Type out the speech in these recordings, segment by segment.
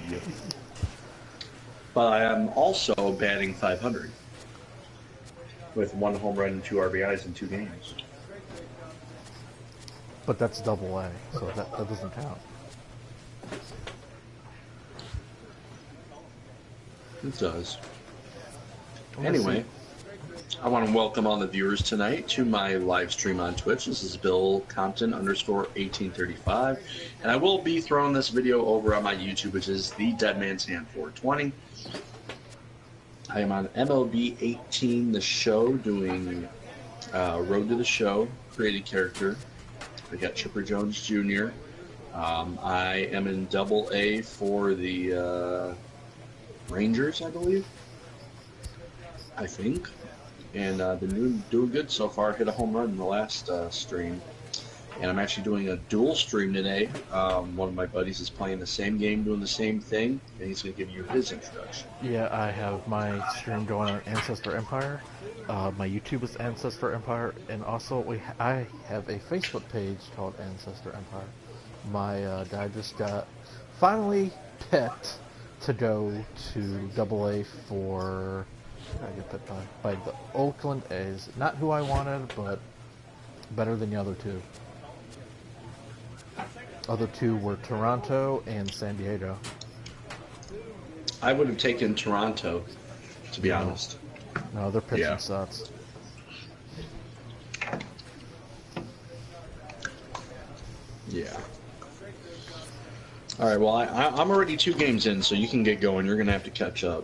Yep. But I am also batting .500 with 1 home run and 2 RBIs in 2 games. But that's double A, so that doesn't count. It does. Anyway, I want to welcome all the viewers tonight to my live stream on Twitch. This is Bill Compton _1835, and I will be throwing this video over on my YouTube, which is the Dead Man's Hand 420. I am on MLB 18 The Show doing Road to the Show, created character. We got Chipper Jones Jr. I am in Double A for the Rangers, I believe. I think. And been doing good so far. Hit a home run in the last stream. And I'm actually doing a dual stream today. One of my buddies is playing the same game, doing the same thing, and he's going to give you his introduction. Yeah, I have my stream going on Ancestor Empire. My YouTube is Ancestor Empire, and also I have a Facebook page called Ancestor Empire. My guy just got finally picked to go to Double A for... I get that by the Oakland A's. Not who I wanted, but better than the other two. Other two were Toronto and San Diego. I would have taken Toronto, to be honest. No, their pitching sucks. Yeah. All right, well, I'm already 2 games in, so you can get going. You're going to have to catch up.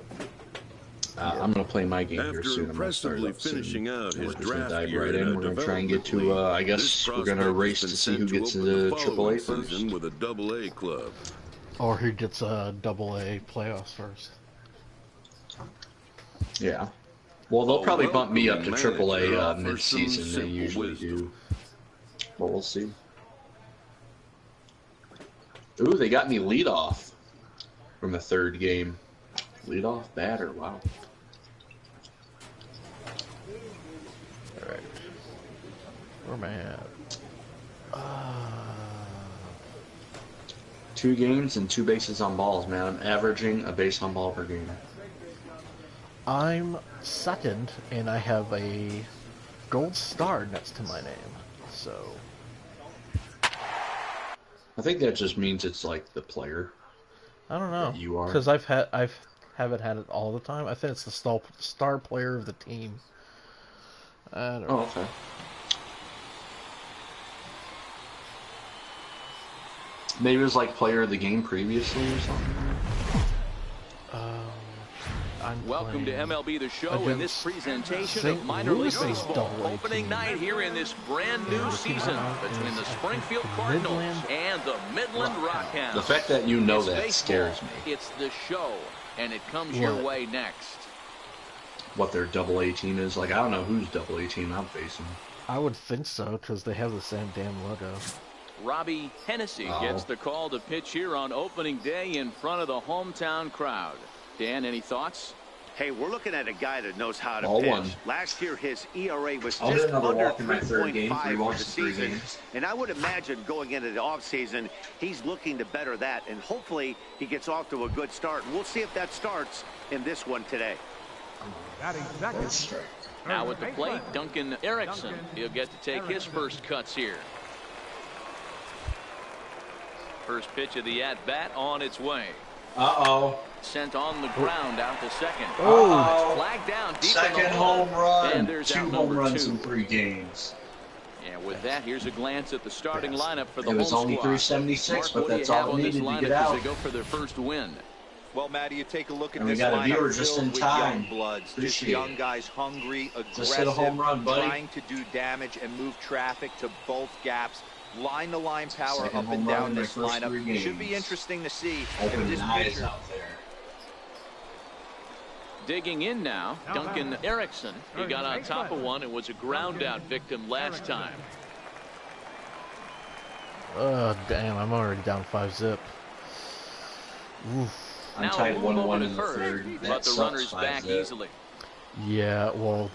I'm going to play my game here soon. I'm going to start up finishing out his draft draft dive right in. We're going to try and get to, I guess we're going to race to see who gets into AAA first. With a AA club. Or who gets a Double A playoffs first. Yeah. Well, they'll probably bump me up to AAA mid-season. They usually do. But we'll see. Ooh, they got me leadoff from the 3rd game. Leadoff batter, wow. Alright. Where am I at? 2 games and 2 bases on balls, man. I'm averaging a base on ball per game. I'm 2nd, and I have a gold star next to my name, so... I think that just means it's like the player. I don't know. You are. Because haven't had it all the time. I think it's the star player of the team. I don't know. Oh, okay. Maybe it was like player of the game previously or something. Welcome to MLB The Show in this presentation of minor league baseball. Opening night here in this brand new season between the Springfield Cardinals and the Midland Rockhounds. The fact that you know that scares me. It's The Show, and it comes your way next. What their AA team is? Like, I don't know whose AA team I'm facing. I would think so, because they have the same damn logo. Robbie Hennessy gets the call to pitch here on opening day in front of the hometown crowd. Dan, any thoughts? Hey, we're looking at a guy that knows how to Ball pitch. one. Last year, his ERA was I'll just hit another under walk in my 3rd game. 3.5 3 for walks the in 3 season. games. And I would imagine going into the offseason, he's looking to better that. And hopefully, he gets off to a good start. And we'll see if that starts in this one today. Now at the plate, Duncan Erickson. He'll get to take his first cuts here. First pitch of the at-bat on its way. Uh-oh. Sent on the ground out to 2nd. Oh, flagged down deep 2nd in the home run. And there's 2 out home runs 2. in 3 games. And with that, here's a glance at the starting lineup for the home It was only squad. 376, Mark, but that's all it needed to get as out. they go for their first win. Well, Matty, you take a look at And we this got a lineup viewer just filled in with time. young bloods, just Appreciate young it. guys, hungry, Just hit a aggressive, home run, buddy. trying to do damage and move traffic to both gaps. Line-to-line power 2nd up home and run down in my this first 3 lineup. games. Should be interesting to see Open if this eyes pitcher... out there. Digging in now, Duncan Erickson. He got on top of one and was a ground-out victim last time. Damn, I'm already down 5-zip. Oof. I'm tied 1-1 in the 3rd. But the runner's back easily. Yeah, well,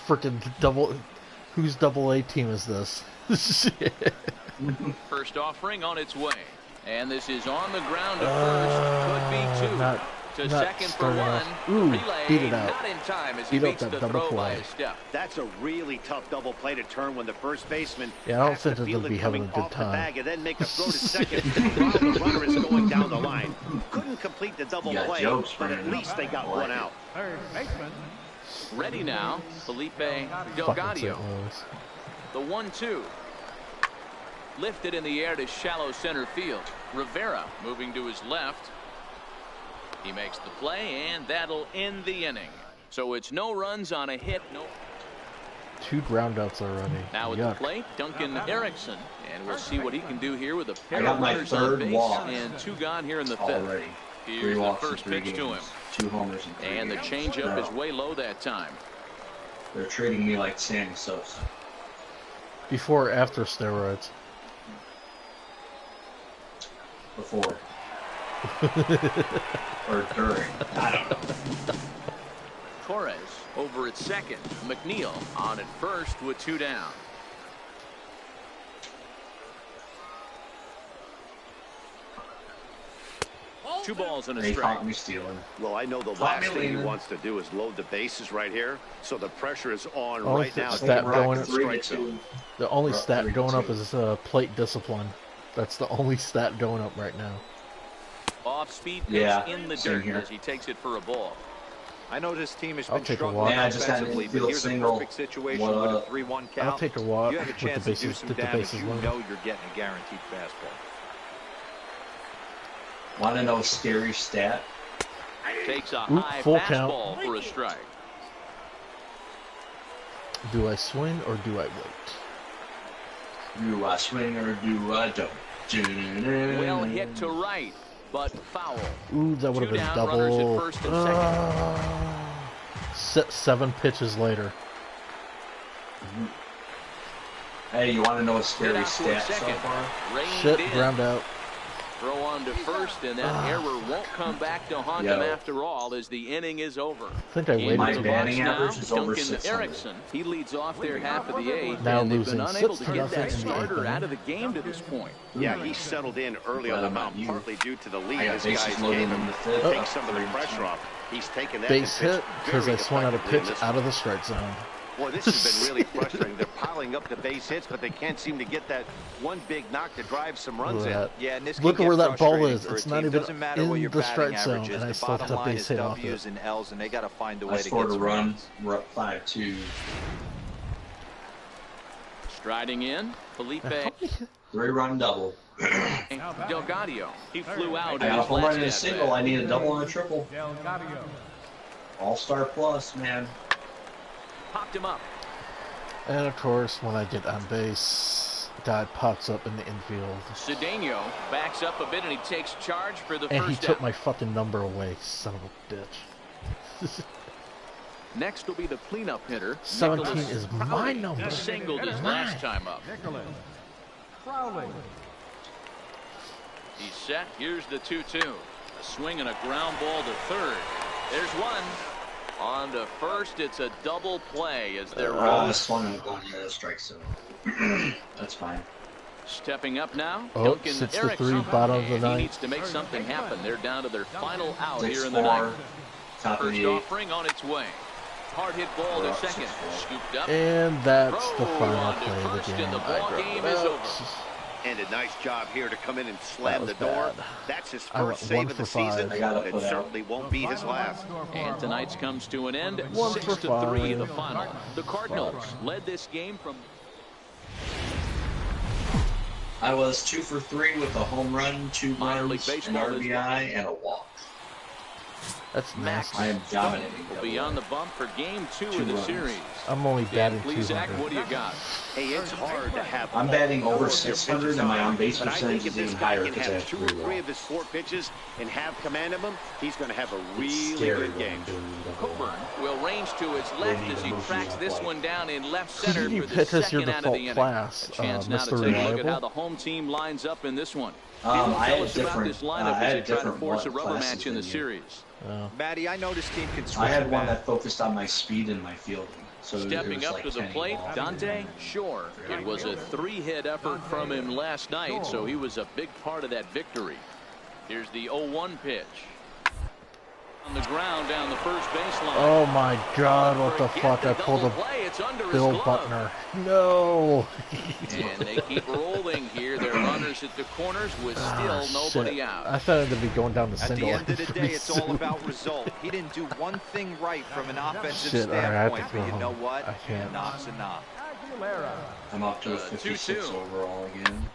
freaking whose AA team is this? Shit. First offering on its way. And this is on the ground to first. Could be two. To second for one. Ooh, Relay beat it out. not in time as he Beat out beats that the double throw by play. a step. That's a really tough double play to turn when the first baseman Yeah, I don't has think to they're feel gonna be it having coming a good off the time. bag and then make a throw to second while the runner is going down the line. Couldn't complete the double You got play, jokes, but at Brandon. least they got one out. Ready now, Felipe Fucking Delgado. St. Louis. The 1-2. Lifted in the air to shallow center field. Rivera moving to his left. He makes the play, and that'll end the inning. So it's no runs on a hit. No. 2 groundouts already. Now at Yuck. the plate, Duncan Erickson. And we'll see what he can do here with a I pair got of my runners on third base walk and 2 gone here in the 5th. already. 3 Here's the walks in first 3 pitch games. to him. 2 homers in 3 And the games. changeup is No. way low that time. They're treating me like Sammy Sosa. Before or after steroids? Before. Or during. I don't know. Torres over at second. McNeil on at first with 2 down. Two balls and a They strike. caught me stealing. Well, I know the last thing he wants to do is load the bases right here, so the pressure is on Oh, right it's now. a stat Back going to up. the strike zone. The only We're up stat 3-2. going up is plate discipline. That's the only stat going up right now. Off-speed pitch Yeah, in the same dirt here. as he takes it for a ball. I know this team has I'll been take a struggling walk. Yeah, I just had an offensively, but infield here's a single. perfect situation What with a up? 3-1 count. I'll take a walk You have a with the chance to do bases, some get the damage. bases You loaded. know you're getting a guaranteed fastball. Want to know a scary stat? Takes a Oop, high full count. fastball for a strike. Do I swing or do I wait? Do I swing or do I don't? Well hit to right, but foul. Ooh, that would have 2 been down, runners at double. first and second. 7 pitches later. Hey, you want to know a Hit scary out to a stat so second. far? Reined Shit, in. ground out. Throw on to first, and that error won't come back to haunt him after all as the inning is over. I think I waited My Into too the much. batting box now, average is over Duncan 600. Erickson. He leads off their half of the 8th, Now and they've been losing unable to 6-0 get that in the starter 8th out of the game to this point. Yeah, he settled in early on the Well, mound, you- partly due to the lead I got this bases guy's loaded gave in him. the 5th. Take up some of the 3-2. pressure off. He's taken that Base and hit pitched because very I swung out a effectively in pitch this out one. of the strike zone. Boy, this has been really frustrating. They're piling up the base hits, but they can't seem to get that one big knock to drive some runs in. That. Yeah, and this Look can at where get that ball frustrating is. for a It's team. not even Doesn't matter in what your the batting strike zone, average is. and I The still have bottom to line base is hit off W's it. and L's, and they got to find a I way to get scored a some run. runs. We're up 5-2. Striding in, Felipe 3-run double. Delgado. He flew out I in got a his home run last and a at single. bat. I need a double and a triple. All-star plus, man. Popped him up. And of course, when I get on base, guy pops up in the infield. Cedeno backs up a bit, and he takes charge for the And he first took out. my fucking number away, son of a bitch. Next will be the cleanup hitter. 17 Nicholas is my Crowley. number. He singled his Mine. last time up. He's set. Here's the 2-2. A swing and a ground ball to third. There's one. On to first. It's a double play as they're I swung and going into the strike zone. That's fine. stepping up now. Oh, Duncan 6-3, Erickson. bottom of the And he ninth. needs to make something happen. They're down to their final out here in the 6-4. ninth. Top of First the 8th. offering on its way. Hard hit ball to second. Scooped up. And that's the Throw final on to play of the first, game. and the I ball dropped game it is out. over. And a nice job here to come in and slam the was door. bad. That's his I went first save 1 of the for 5. season. I gotta It put out. certainly won't be his last. And tonight's comes to an end. 1 for 6-3 5. the final. The Cardinals led this game from... I was 2 for 3 with a home run, 2 Minor League runs, an Baseball is- RBI, and a walk. That's Max nasty. I am dominating. will be on the bump for game 2 2 of the runs. series. I'm only Dan batting Plesac, 200. what do you got? Hey, it's hard to have. I'm batting all over of their 600, pitches and my on, on-base but I percentage think if is this even guy higher can because I have have 2 3 or 3 rolls. of his 4 pitches and have command of them, he's going to have a It's really scary good when game. I'm doing double. Coburn will range to his left need as to he move tracks you this up, one down in left Who center did you for the pitch as your second out of the default inning. class, A chance now to Mr. take a look at Reliable? how the home team lines up in this one. I Tell had us about different. this I lineup as they had try to different force a one rubber classes match in the than you. series. Oh. Matty, I know this team can swing I had the one bat. that focused on my speed and my fielding. So Stepping up like to the 10 plate, off. Dante Shore. It was a 3-hit effort from him last night, so he was a big part of that victory. Here's the 0-1 pitch. On the ground down the first baseline. Oh my God! What the fuck? I pulled a Bill Butner. No. And they keep rolling here. They're runners at the corners with still nobody out. I thought it'd be going down the single. At the end of the day, it's all about result. He didn't do one thing right from an offensive standpoint, but you know what? I can't. Enough's enough. I'm up to a 56 overall again.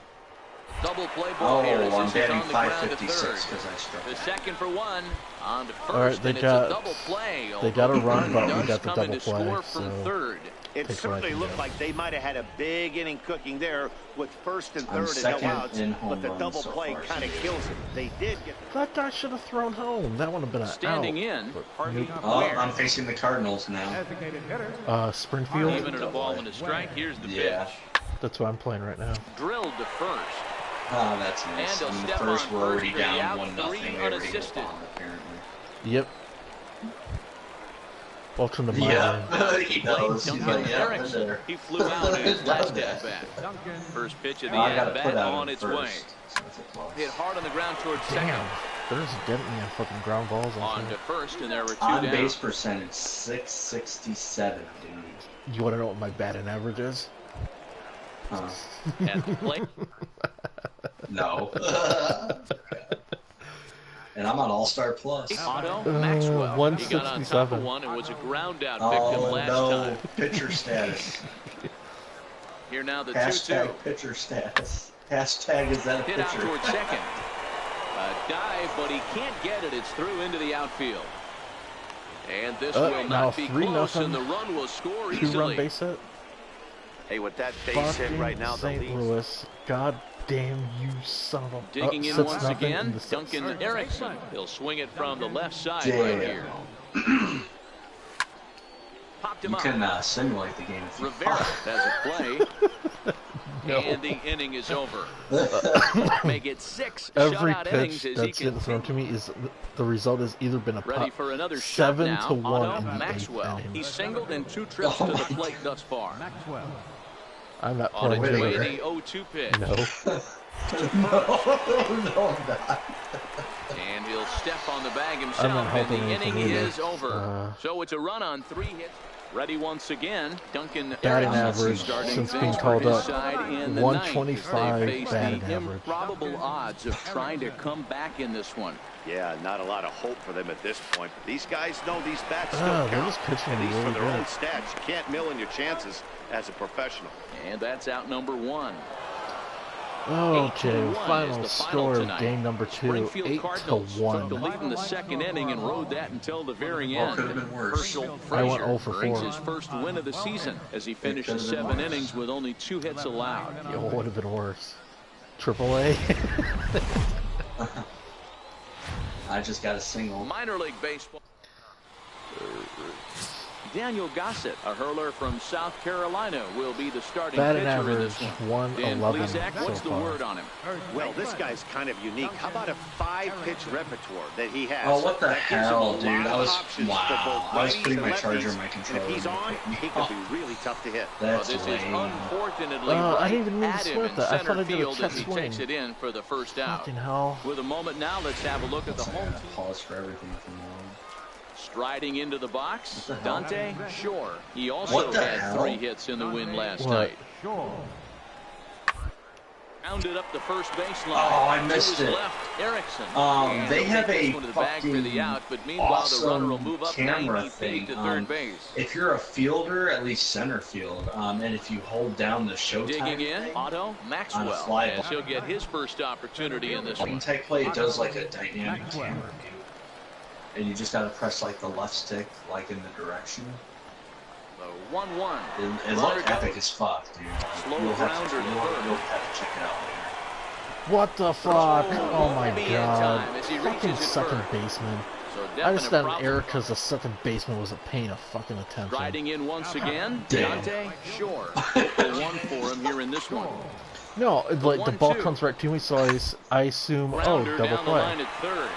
Double play ball here as I'm this is batting on the ground to 556 third. because I struck The out. second for one on to first. All right, they and got it's a double play. they got a run, but we Does got the come double in to play. score from So third. It Take certainly what I can looked do. like they might have had a big inning cooking there with first and I'm third and no second outs, in home but the runs double so play far kind of this kills it. They did get that guy should have thrown home. That would have been an Standing out. in, But Harvey nope. Oh, Ware. I'm facing the Cardinals now. Springfield. Even at a ball and a strike, here's the Yeah. pitch. That's what I'm playing right now. Drilled to first. Oh, that's nice. And he'll I mean, step first on we're already first for the down out, 1-0. three They already go unassisted. bomb, apparently. Yep. Welcome to my Yeah, lane. he knows. He's Duncan like, yeah, I'm Erickson. there. He flew out in his Done last that. at bat. First pitch of the Well, I got to at put bat out on in its first, way. so that's a plus. Hit hard on the ground towards Damn. second. There's a dent in me on fucking ground balls. On to first, and there were two On down. base percentage, 667, dude. You want to know what my batting average is? Huh. At the plate. No. And I'm on All-Star Plus. Otto Maxwell. He got on top of 167. one and was a ground out victim Oh, last no. time. Pitcher status. Here now the 2-2. Hashtag pitcher status. Hashtag is that a Hit out pitcher? towards second. A dive, but he can't get it. It's through into the outfield. And this will now not be close, 3-0. and the run will score 2-run easily. base hit. Hey, with that base hit right now, the St. lead. Louis. God damn you, son of a. Digging in 6-0 once in again, the sixth. Duncan Erickson. He'll swing it from the left side Damn. right here. Popped him You up. can simulate the game if you Rivera want. has a play. No. And the inning is over. Make it 6 Every shutout innings pitch as he that's can getting thrown to me is the result has either been a ready pop for another shot 7 now. to 1 Otto in the Maxwell. 8th inning. He's singled in 2 trips to the plate thus far. I'm not On playing its way, Jigger. the 0-2 pitch. No. No, I'm not. And he'll step on the bag I'm not himself, and helping the anything inning either. is over. So it's a run on 3 hits. Ready once again. Duncan Batting Erickson average starting since things being for called his up, side in the 125 ninth. They face batting the average. improbable odds of trying to come back in this one. Yeah, not a lot of hope for them at this point. But these guys know these bats still They're count. just pitching At least really for their own good. stats, you can't mill in your chances as a professional. And that's out number 1. Okay, 8-1 is final the score tonight. of game number 2, Springfield 8 to Cardinals took the 1. lead in the second inning and rode that until the very end. could have been worse. Herschel I went Frazier 0 for brings 4. his first win of the season as he finishes could have 7 been worse. innings with only 2 hits allowed. It would have been worse. AAA. I just got a single. Minor League Baseball. Daniel Gossett, a hurler from South Carolina, will be the starting Batting pitcher in average this one. Dan 111 Plesac, so what's the far. word on him? Well, this guy's kind of unique. How about a 5-pitch repertoire that he has? Oh, what the That gives him a hell, dude? lot of I was options for wow. both I was righties putting and my charger lefties. in my And controller. if he's and it on, picked me he can up. be really tough to hit. That's This is lame. unfortunately I right didn't even mean to at him sweat in that. I thought center I did a field check as he swing. takes it in for the first out. Fucking hell. With a moment now, let's have a look at the I home gotta team. pause for everything from now Striding into the box, What the hell? Dante Shore. He also What the had hell? 3 hits in the win last What? night. Rounded up the first baseline. Oh, I To missed his it. Left, Erickson. They He'll have take this a one to the bag for the fucking out, but meanwhile the runner will awesome move up camera 90 thing. feet to third base. If you're a fielder, at least center field, and if you hold down the showtime Digging in, thing, Otto Maxwell, fly as ball. he'll get his first opportunity in this one. type play, it does like a dynamic camera view. And you just gotta press like the left stick, like in the direction. The 1-1. It looked epic as fuck, dude. Slow You'll have grounder to, to third. you'll have to check it out later. What the fuck? Oh my be in god. time as he Fucking reaches it second first. baseman. So I definite just thought problem. Erica's a second baseman was a pain of fucking attention. Riding in once again, Damn. Dante Shore. 1 for him here in this one. No, like the ball 1-2. comes right to me, so I assume, oh, Grounder double down the line play. at third.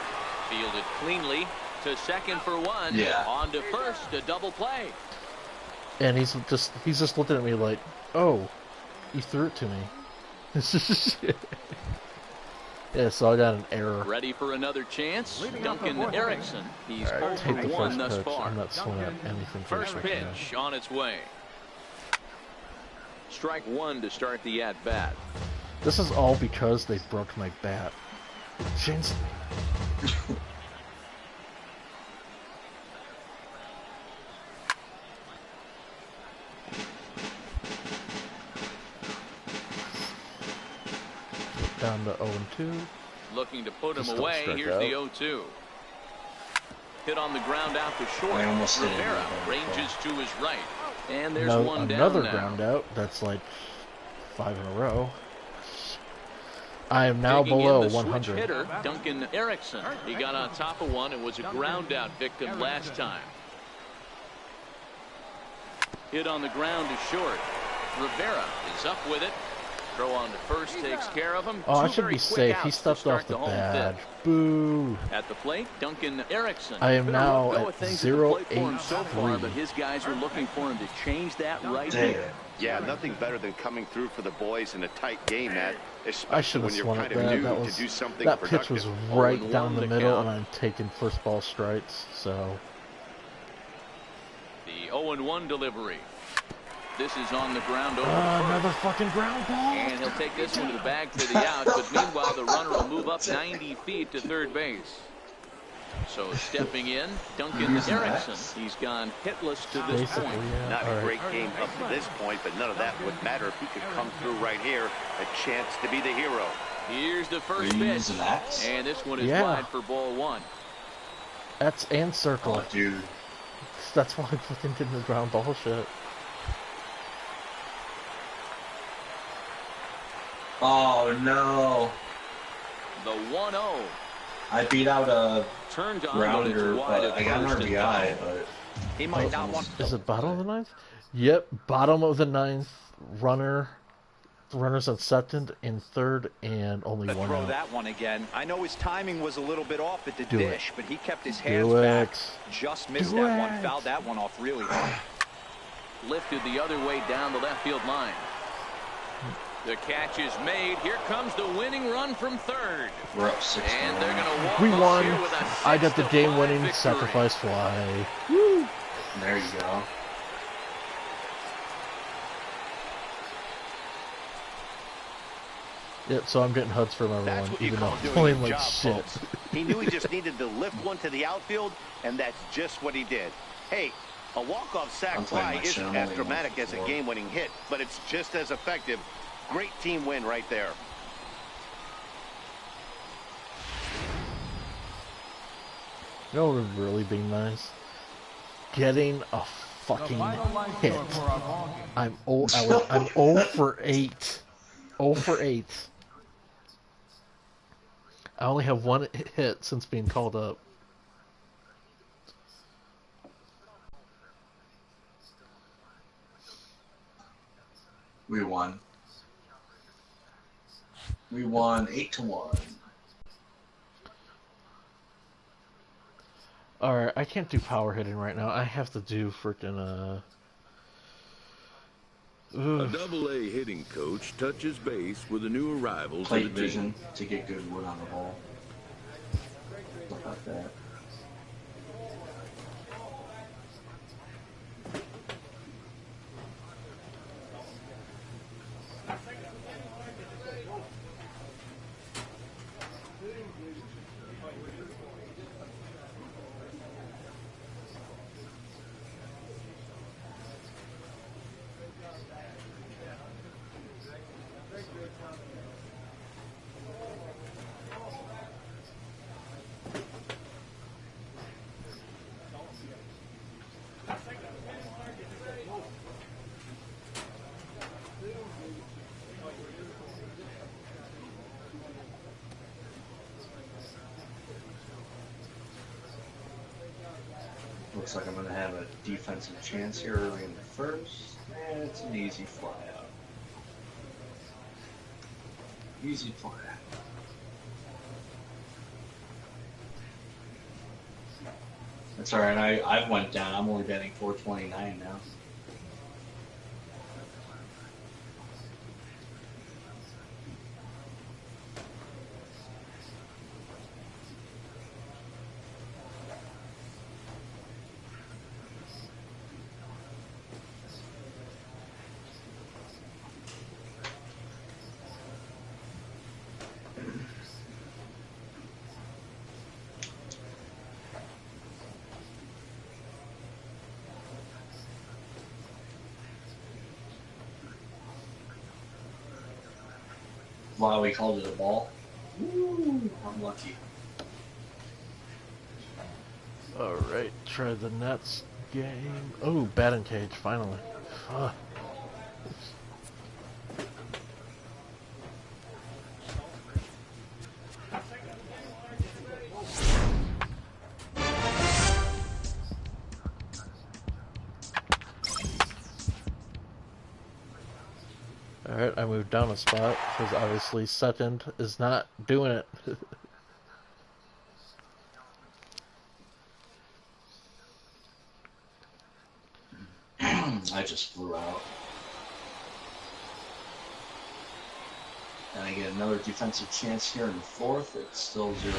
Fielded cleanly to second for 1. Yeah. On to first, a double play. And he's just looking at me like, oh, you threw it to me. Yeah, so I got an error. Ready for another chance? Duncan Erickson. He's Right, take the 0-1 first thus pitch. far. I'm not swinging at anything. First pitch on its way. Strike one to start the at-bat. This is all because they broke my bat. Shane's... Down to 0-2. Looking to put him away. Here's the 0-2. Hit on the ground out to short. Rivera ranges to his right. And there's one down another now. ground out. That's like 5 in a row. I am now Digging below in the 100. Switch hitter, Duncan Erickson. He got on top of one and was a ground out victim last time. Hit on the ground to short. Rivera is up with it. Throw on to first takes care of him. Oh, I should be safe. He stepped off the badge. Boo. At the plate, Duncan Erickson. I am now at 0-8-3. So far, but his guys are looking for him to change that right here. Yeah, nothing better than coming through for the boys in a tight game, Matt. I should have swung at that. That pitch was right down the middle, and I'm taking first ball strikes. So the 0-1 delivery. This is on the ground over another fucking ground ball. And he'll take this one to the bag for the out. But meanwhile, the runner will move up 90 feet to third base. So stepping in, Duncan Erickson. He's gone hitless to this point. Yeah. Not a great game up to this point, but none of that would matter if he could come through right here. A chance to be the hero. Here's the first pitch. And this one is wide for ball one. That's and circle. Oh, dude. That's why I fucking did the ground ball shit. Oh no. The 1-0. I beat out a turned on, grounder, but I got an first RBI, but he might not want. Is it bottom of the ninth? Yep, bottom of the ninth. Runners on second and third, and only one Throw out. that one again. I know his timing was a little bit off at the Do dish, but he kept his hands Do back. it. Just missed Do that one. it. Fouled that one off really hard. Lifted the other way down the left field line. The catch is made. Here comes the winning run from third. we're up 6-1. And they're going to walk We off won. here with a I got the 6-5 game-winning victory. sacrifice fly. Woo! There you go. Yep, so I'm getting HUDs for my That's run, what you even though call I'm doing playing your like job, shit. folks. He knew he just needed to lift one to the outfield, and that's just what he did. Hey, a walk-off sac fly isn't as dramatic as a game-winning hit, but it's just as effective. Great team win right there. You know what would really be nice? Getting a fucking hit. I'm 0 for 8. 0 for 8. I only have one hit since being called up. We won. We won 8-1. Alright, I can't do power hitting right now. I have to do freaking A double-A hitting coach touches base with a new arrival to Plate the team. vision to get good wood on the ball. Stuff like that. Looks like I'm going to have a defensive chance here early in the first. And it's an easy fly out. Easy fly out. That's alright, I went down. I'm only batting 429 now. Wow, we called it a ball. Ooh, I'm lucky. Alright, try the Nets game. Oh, batting cage, finally. Alright, I moved down a spot, because obviously second is not doing it. I just flew out. And I get another defensive chance here in the fourth. It's still 0-0.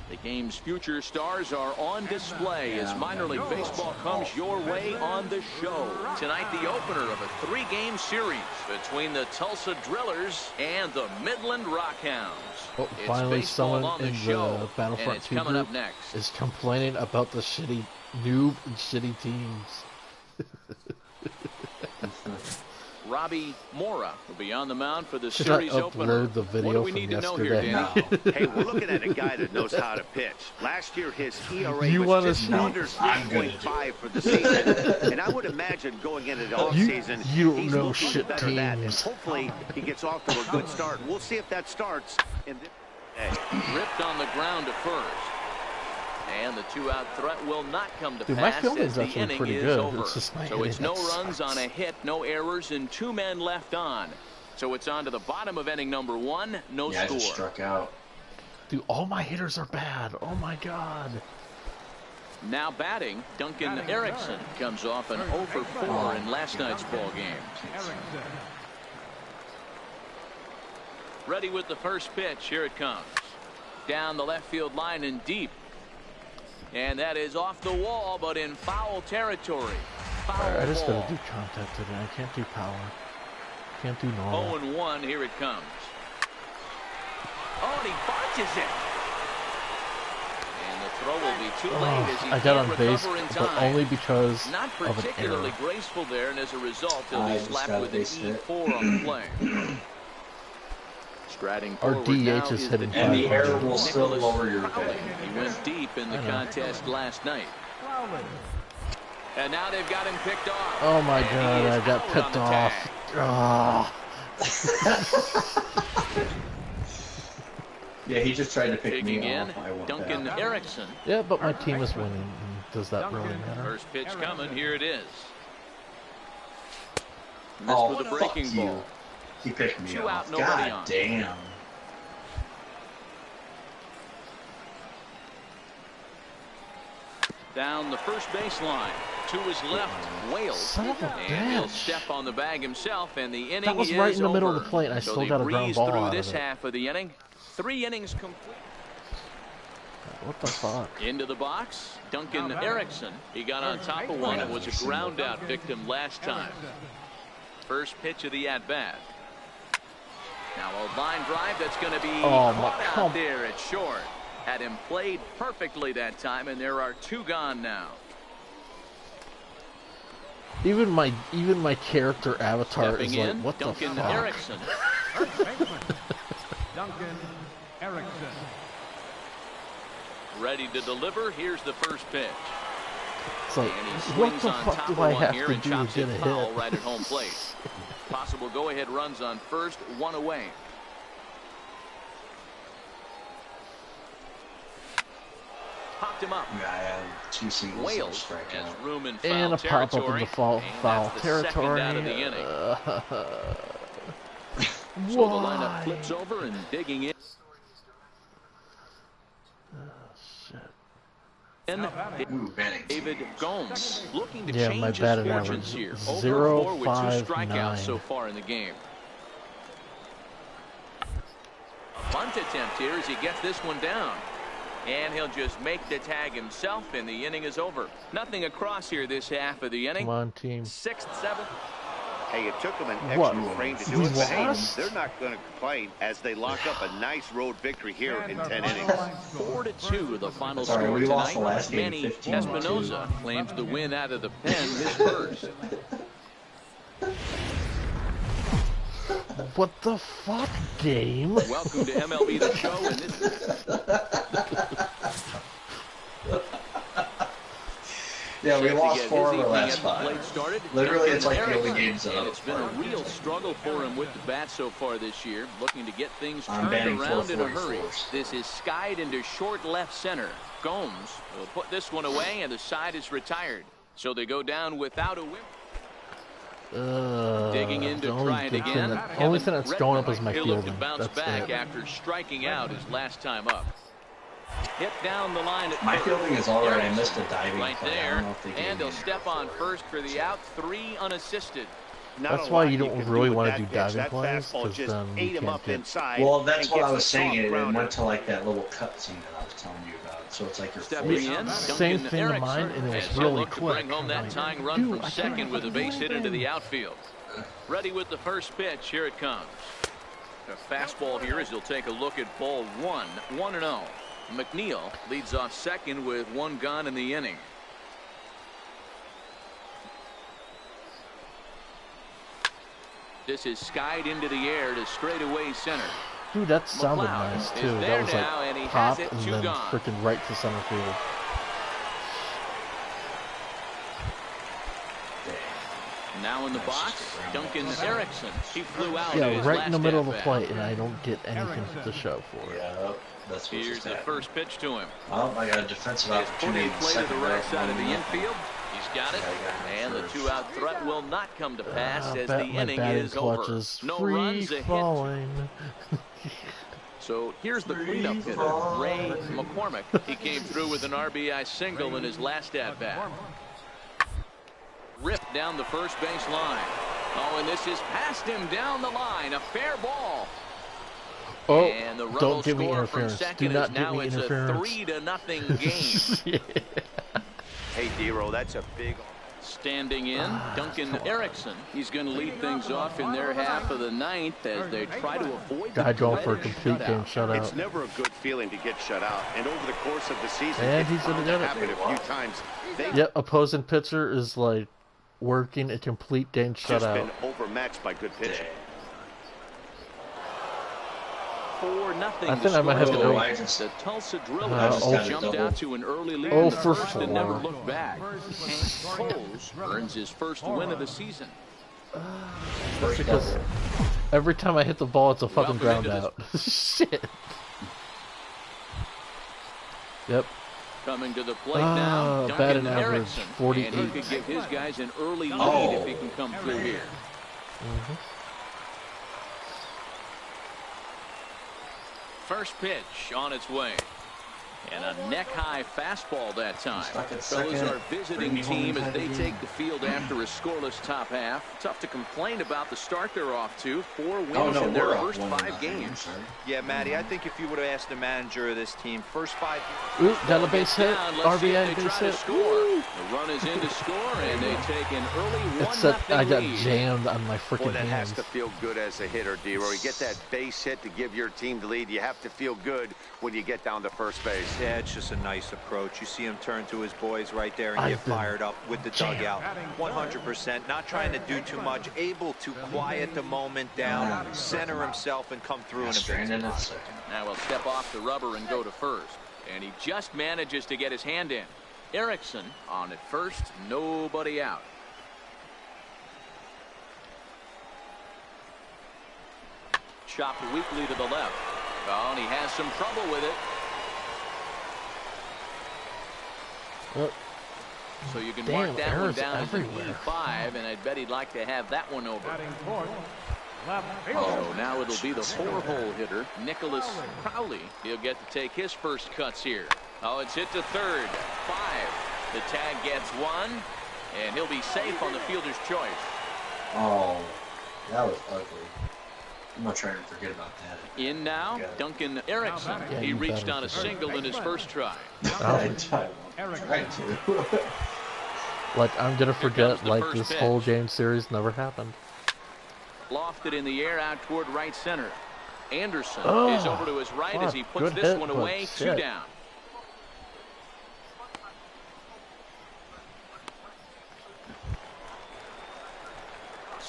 The game's future stars are on display as minor league baseball comes your way on the show. Tonight, the opener of a 3-game series between the Tulsa Drillers and the Midland Rockhounds. Oh, finally someone in the Battlefront 2 group is complaining about the shitty noob and shitty teams. Robbie Mora will be on the mound for the series opener. The video what do we need to know here, Danny? Hey, we're looking at a guy that knows how to pitch. Last year, his ERA was just under 3.5 for the season. And I would imagine going into the offseason, he's looking better than that. And hopefully, he gets off to a good start. We'll see if that starts. Ripped on the ground to first. And the 2-out threat will not come to pass my fielding's as the inning pretty is good. over. It's just So it's no runs on a hit, no errors, and 2 men left on. So it's on to the bottom of inning number 1, no score. I just struck out. Dude, all my hitters are bad. Oh my god. Now batting, Duncan Erickson comes off an 0 for 4 in last night's ball game. Ready with the first pitch. Here it comes. Down the left field line and deep. And that is off the wall, but in foul territory. Foul I just ball. gotta do contact today. I can't do power. Can't do normal. 0-1, here it comes. Oh, and he bunches it. And the throw will be too late as he I got can't on base, recover in but time. only because Not of an particularly error. graceful there, and as a result, he'll be slapped with an E4 on the play. Striding Our forward DH now is is hitting the And the five. error will still lower your pay. He went deep in the contest last night. And now they've got him picked off. Oh my And god, he is I got out picked on the off. tag. Yeah, he just tried to pick Taking me in off. I went Duncan back. Erickson. Yeah, but my team is winning. Does that really matter? First pitch coming. Here it is. Missed Oh, with a fuck breaking you. ball. He picked me 2 out, off. nobody God on. damn. Down the first baseline. 2 is left. Wales. Son of a And he'll bitch. step on the bag himself, and the inning That was is right in the middle of over. the plate, and I So still they got a ground breeze ball through out this of it. half of the inning. 3 innings complete. What the fuck? Into the box, Duncan Erickson. He got on top of one and was a ground out victim last time. First pitch of the at-bat. Now a line drive that's going to be caught out there at short. Had him played perfectly that time, and there are 2 gone now. Even my character avatar Stepping is like, in, what Duncan the fuck? Erickson. Duncan Erickson. Ready to deliver. Here's the first pitch. It's like, And he what swings the on fuck top do of I one have here to and do to chops get it a foul hit? right at home plate. Possible go-ahead runs on first, 1 away. Popped him up. Yeah, I had 2 singles and a Wales has strikeout. room in foul And a pop up in the foul that's the territory. second out of the inning. So the lineup Why? flips over and digging in. Ooh, batting. David Gomes looking to Yeah, my change his batting fortunes average, here. 0, 0 for 4 with 2 5, strikeouts 9. so far in the game. A bunt attempt here as he gets this one down. And he'll just make the tag himself, and the inning is over. Nothing across here this half of the inning. Come on, team. 6th, 7th. Hey, it took them an What? extra frame to do We it, but hey, lost? they're not going to complain as they lock up a nice road victory here in 10 innings. 4-2 the final Sorry, score we lost the tonight. last game Manny 15-2. Espinoza claims the win out of the pen, his first. What the fuck, game? Welcome to MLB The Show, and this Yeah, we lost 4 of our last 5. Literally, it's like the only games up. And it's been a real struggle for him with the bat so far this year, looking to get things turned around in a hurry. This is skied into short left center. Gomes will put this one away, and the side is retired. So they go down without a win. Digging in to try it again. The only thing that's going up is my fielding. He'll look to bounce back it. after striking out his last time up. Hit down the line at my fielding is all right. I missed a diving right play. there, and he'll step on first for the out. 3 unassisted. That's why you don't really want to do diving plays, because then you can't get... Well, that's what I was saying. It went to like that little cut scene that I was telling you about. So it's like you're stepping in. Same thing to mine, and it was really quick. Bring home that tying run from second with a base hit into the outfield. Ready with the first pitch. Here it comes. A fastball here as he'll take a look at ball 1. 1-0. McNeil leads off second with 1 gone in the inning. This is skied into the air to straightaway center. Dude, that sounded nice too. That was like and pop and then freaking right to center field. Now in the box, Duncan Erickson. He flew out. Yeah, right in the middle of the plate, and I don't get anything to show for it. Yeah, that's what's Here's the first pitch to him. Oh, I got a defensive opportunity. Play to the right side of the infield. He's got it, and the 2-out threat will not come to pass as the inning is over. No runs, a hit. So here's the cleanup hitter, Ray McCormick. He came through with an RBI single in his last at-bat. Ripped down the first base line. Oh, and this is past him down the line. A fair ball. Oh, and the don't give me interference. Do not give me interference. It's a 3-0 game. Hey, D-Roll, that's a big... Standing in, Duncan Erickson. He's going to lead things off in their half of the 9th as they try to avoid the going for a complete game shutout. It's never a good feeling to get shut out, and over the course of the season, and he's going to get it a few times. Yep, opposing pitcher is like working a complete game shutout. Just been overmatched by good pitching. 4-0. I think I might have to go. The Tulsa Drill has jumped out to an early lead in the first and never looked back. Hank Coles earns his first win of the season. That's because every time I hit the ball, it's a fucking ground out. Shit. Yep. Coming to the plate now, Duncan Erickson. 48. And he could give his guys an early lead if he can come through here. First pitch on its way. And a neck-high fastball that time. Fellas are visiting team as they take the field after a scoreless top half. Tough to complain about the start they're off to. 4 wins in their first 5 games. Yeah, Matty, I think if you would have asked the manager of this team, first 5... Ooh, got a base hit. RBI base hit. The run is in to score, and they take an early 1-0 I got lead. jammed on my freaking Boy, that hands. has to feel good as a hitter, D-Roy. You get that base hit to give your team the lead. You have to feel good when you get down to first base. Yeah, it's just a nice approach. You see him turn to his boys right there and get fired up with the dugout. 100%. Not trying to do too much. Able to quiet the moment down, center himself, and come through in a big spot. Now he'll step off the rubber and go to first. And he just manages to get his hand in. Erickson on at first. Nobody out. Chopped weakly to the left. Oh, and he has some trouble with it. So you can mark that one down as an E5, and I'd bet he'd like to have that one over. So now it'll be the 4-hole hitter, Nicholas Crowley. He'll get to take his first cuts here. Oh, it's hit to third. 5. The tag gets 1, and he'll be safe on the fielder's choice. Oh, that was ugly. I'm not trying to forget about that. In now, Duncan Erickson. Yeah, he reached on a single in his first try. I tried to. Like, I'm gonna forget, like, this whole game series never happened. Lofted in the air out toward right center. Anderson is over to his right as he puts this one away. 2 down.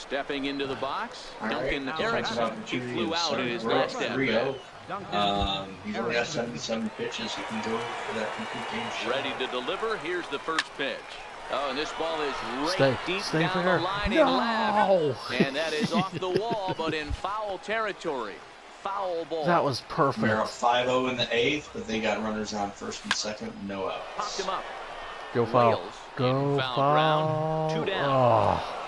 Stepping into the box, All Duncan right. Erickson. He flew out in his last at bat. He's only got 77 pitches. He can go for that complete game shot. Ready to deliver. Here's the first pitch. Oh, and this ball is deep Stay down the line in left. And that is off the wall, but in foul territory. Foul ball. That was perfect. They're up 5-0 in the 8th, but they got runners on first and second, no outs. Popped him up. Go foul. Wales Go foul foul. ground. 2 down. Oh.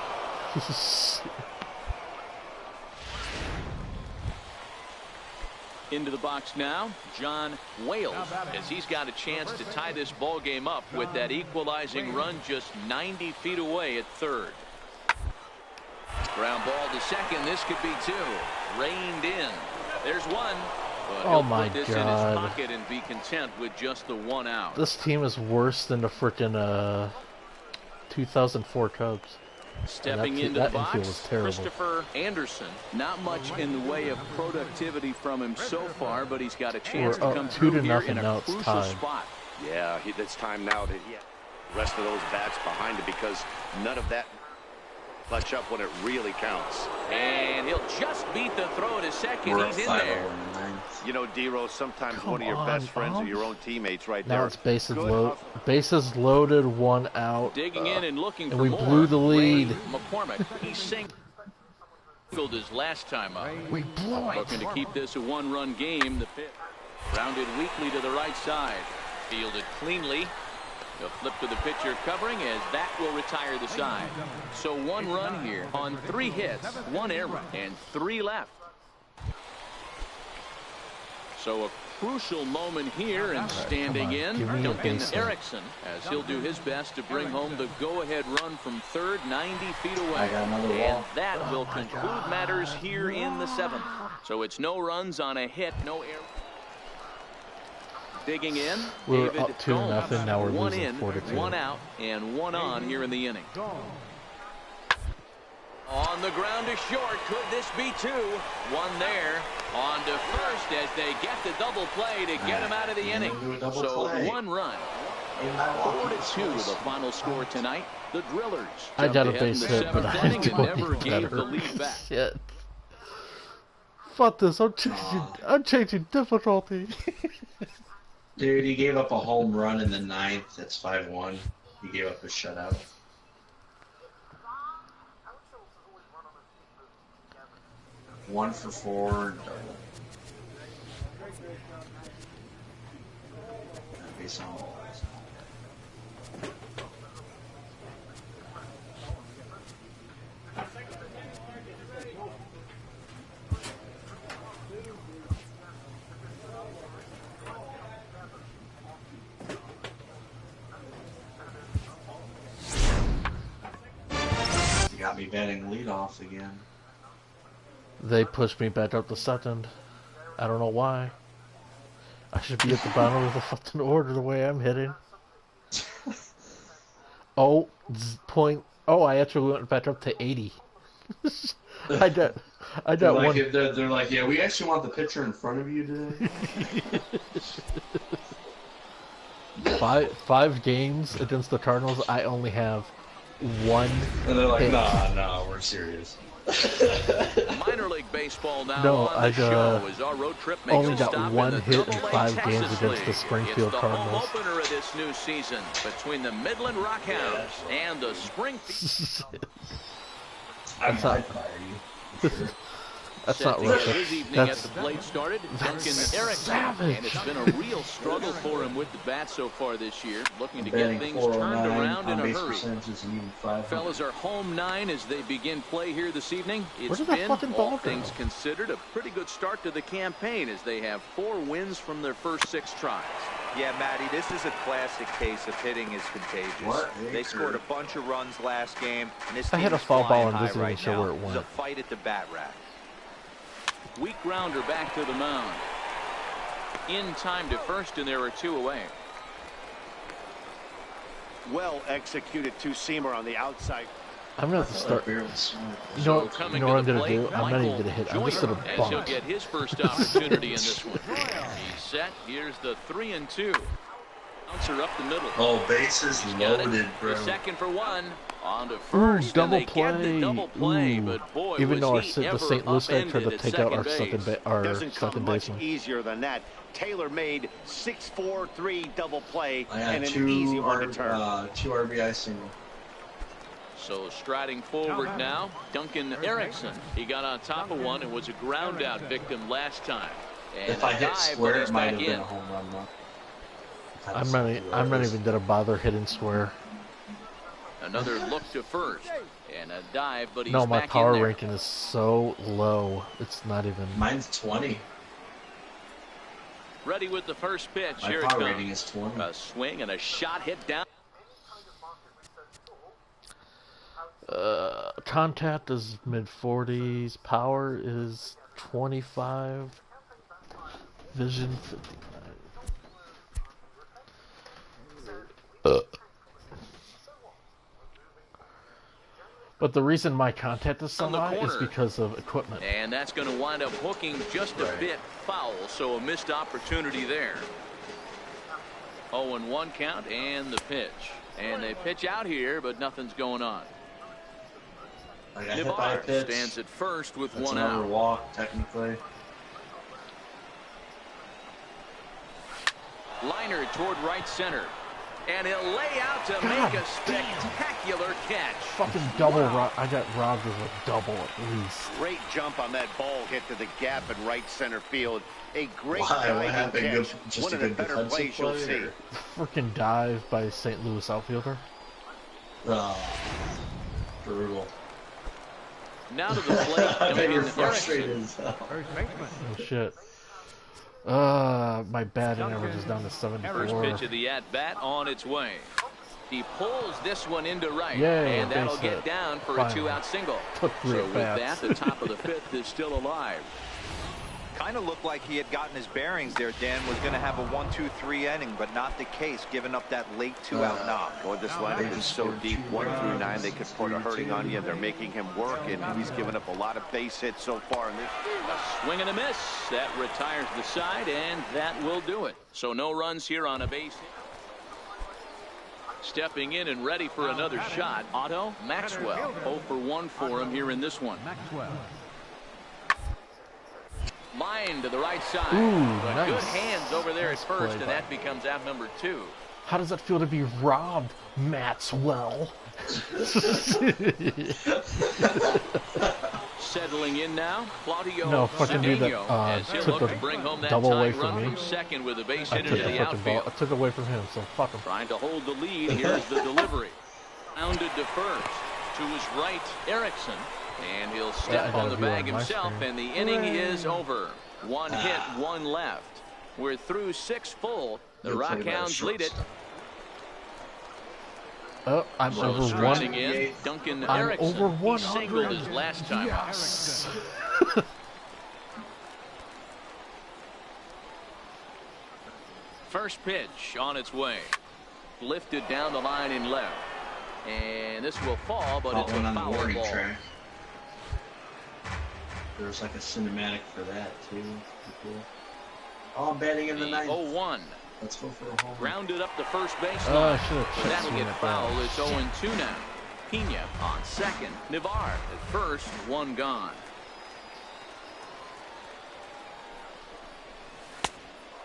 Into the box now, John Wales, as he's got a chance to tie this ball game up with that equalizing run just 90 feet away at third. Ground ball to second. This could be 2. Reined in. There's 1. But Oh he'll my put this in his pocket and be content with just the 1 out. This team is worse than the frickin' 2004 Cubs. Stepping into the box, Christopher Anderson. Not much in the way of productivity from him so far, but he's got a chance to come through here in a crucial spot. Yeah, it's time now to the rest of those bats behind it, because none of that clutch up when it really counts. And he'll just beat the throw to second. He's in there. You know, D-Rose, sometimes one of your best friends are your own teammates right there. Now it's bases loaded, 1 out. Digging in and looking for we more. blew the lead. McCormick, he singled his last time up. We blew it. Looking to keep this a 1-run game. The pitch rounded weakly to the right side. Fielded cleanly. The flip to the pitcher covering as that will retire the side. So 1 run here on 3 hits, 1 error, and 3 left. So a crucial moment here, and standing in, Duncan Erickson, as he'll do his best to bring home the go-ahead run from third, 90 feet away. And that will conclude matters here in the 7th. So it's no runs on a hit, no error. Digging in, We're David up 2-0. Now we're 1 losing in, 4-2. 1 out, and 1 on here in the inning. On the ground to short. Could this be 2? 1 there. On to first as they get the double play to get him out of the inning. So 1 run. 4-2 the final score tonight. The Drillers. I got a base hit, but I inning and never gave better. the lead back. Shit. Fuck this. I'm changing difficulty. Dude, he gave up a home run in the 9th. That's 5-1. He gave up a shutout. One for 4, double. Base on balls. You got me batting leadoff again. They pushed me back up to 2nd. I don't know why. I should be at the bottom of the fucking order the way I'm hitting. Oh, I actually went back up to 80. I got one. They're like, yeah, we actually want the pitcher in front of you today. 5 games against the Cardinals. I only have 1 And they're like, hit. nah, we're serious. Minor league baseball now No, on the show as our road trip makes only a got stop 1 in the hit in Double-A 5 Texas games against League. the Springfield It's Cardinals. the home opener of this new season between the Midland Rockhounds and the Springfield. That's not. That's not Setting Russia. his evening at the plate started, Duncan Erickson, and it's been a real struggle for him with the bat so far this year, looking to get things turned around in a hurry. Fellas are home 9 as they begin play here this evening. It's been, all things considered, a pretty good start to the campaign as they have 4 wins from their first 6 tries. Yeah, Matty, this is a classic case of hitting is contagious. They scored a bunch of runs last game, and this I team hit a is foul ball flying and doesn't high even right show now. where it It's went. a fight at the bat rack. Weak grounder back to the mound. In time to first, and there are 2 away. Well executed 2-seamer on the outside. I'm gonna have to start. You know what I'm gonna do? I'm not even gonna hit. I'm just gonna as he'll bunt. get his first opportunity in this one. He's set. Here's the 3-2. Bouncer up the middle. Oh, bases loaded, bro. The second for one. On to first. Double and they play. Get the double play, but boy, even though was the St. Louis guy tried to take out our second Doesn't come much baseman. easier than that. Taylor made 6-4-3 double play and an two easy one to turn. 2 RBI single. So striding forward now, Duncan Erickson. He got on top of one and was a ground out victim last time. And If I hit square, it might have been in. a home run, though. I'm not even gonna bother hitting square. Another look to first and a dive, but he's no, my back power in there. ranking is so low. It's not even. Mine's 20. Ready with the first pitch. My Here it power comes. rating is 20. A swing and a shot hit down. Contact is mid-40s. Power is 25. Vision 59. But the reason my contact is so high is because of equipment. And that's going to wind up hooking just a bit foul, so a missed opportunity there. 0-1 count and the pitch. And they pitch out here, but nothing's going on. Navarre stands at first with That's one another out. walk, technically. Liner toward right center. And he'll lay out to make a spectacular catch. Fucking double. I got robbed with a double at least. Great jump on that ball hit to the gap in right center field. A great Why? diving catch. Just One a of the good better defensive plays you'll play, see. or? Freaking dive by St. Louis outfielder. Brutal. Now to the plate. I bet you're Duncan frustrated Erickson. as hell. Oh shit. My batting average is down to 74. First pitch of the at-bat on its way. He pulls this one into right, Yay, and that'll base get hit. down for Finally. a two-out single. Took So three with that, at-bats. the top of the fifth is still alive. Kind of looked like he had gotten his bearings there. Dan was going to have a 1-2-3 inning, but not the case, giving up that late two-out knock. Boy, this lineup is so deep, 1 through 9, they could put a hurting on you. They're making him work, and he's given up a lot of base hits so far. A swing and a miss. That retires the side, and that will do it. So no runs here on a base hit. Stepping in and ready for another shot, Otto Maxwell. 0 for 1 for him here in this one. Line to the right side. But nice. good hands over there at first, play and that becomes out number 2. How does that feel to be robbed, Maxwell? Settling in now, Claudio No, fucking dude that as he'll took look a to bring home that double away tying from run me. from second with a base I hit took into the the fucking ball. outfield. I took away from him, so fuck him. Trying to hold the lead. Here's the delivery. Rounded to first. To his right, Erickson. And he'll step on the bag himself, and the inning is over. 1 hit, 1 left. We're through 6 full. The Rockhounds lead it. Oh, I'm So over striding one. in, Duncan I'm Erickson. over He 100. singled his last time out. Yes. First pitch on its way. Lifted down the line in left. And this will fall, but it's a on the foul warning ball. track. There's like a cinematic for that too. Cool. Oh, I'm batting in the ninth. 0-1. Let's go for a home. Grounded up the first base Oh, I line. should have But checked that'll swing get at foul. that. It's 0-2 now. Pena on second. Navarre at first. 1 gone.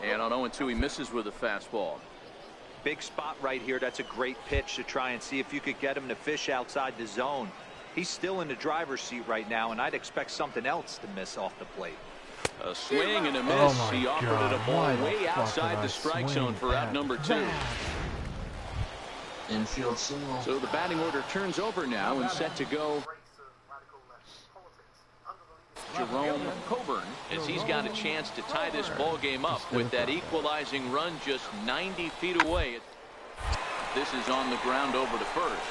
And on 0-2, he misses with a fastball. Big spot right here. That's a great pitch to try and see if you could get him to fish outside the zone. He's still in the driver's seat right now, and I'd expect something else to miss off the plate. A swing and a miss. Oh my He offered God, it a ball why the way fuck outside did I the strike swing zone for out at number 2. that? Infield single. So the batting order turns over now and set to go. Jerome Coburn, as he's got a chance to tie this ball game up with that equalizing run just 90 feet away. This is on the ground over to first.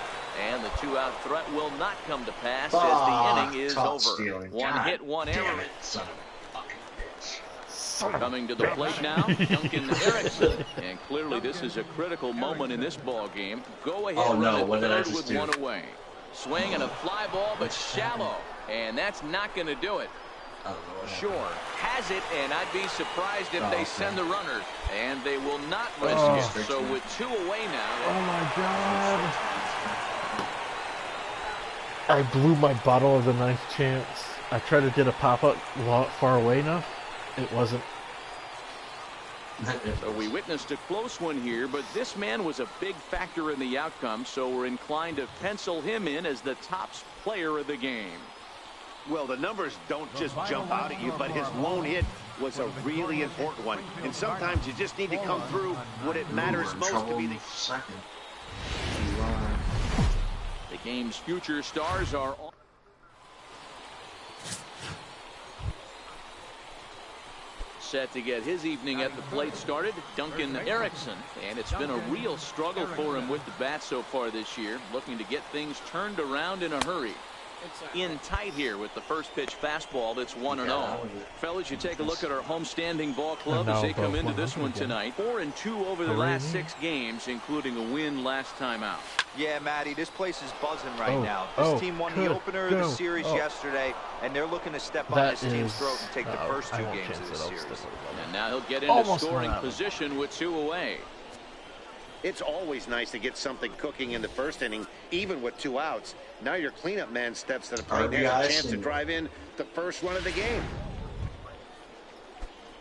And the 2-out threat will not come to pass as the inning is over. Stealing. 1 God hit, 1 damn error. it, son of a fucking bitch. Coming to the plate now, Duncan Erickson. And clearly this is a critical moment in this ball game. Go ahead Oh, no, run what it did I third just with do? 1 away. Swing and a fly ball, but shallow. And that's not going to do it. Sure, has it, and I'd be surprised if they send the runner. And they will not risk it. So with 2 away now. Oh my God. I blew my bottle of the ninth chance. I tried to get a pop-up far away enough. It wasn't. So we witnessed a close one here, but this man was a big factor in the outcome, so we're inclined to pencil him in as the top player of the game. Well, the numbers don't just jump out at you, but his lone hit was a really important one. And sometimes you just need to come through when it matters most to be the second. The game's future stars are all set to get his evening at the plate started. Duncan Erickson, and it's been a real struggle for him with the bat so far this year, looking to get things turned around in a hurry. In tight here with the first pitch fastball that's 1-0. Fellas, you take a look at our homestanding ball club as they come into this one tonight. 4-2 over the last 6 games, including a win last time out. Yeah, Matty, this place is buzzing right now. This team won the opener of the series yesterday, and they're looking to step on this team's throat and take the first 2 games of the series. And now he'll get into scoring position with 2 away. It's always nice to get something cooking in the first inning, even with 2 outs. Now your cleanup man steps to the plate and has a chance to drive in the first run of the game.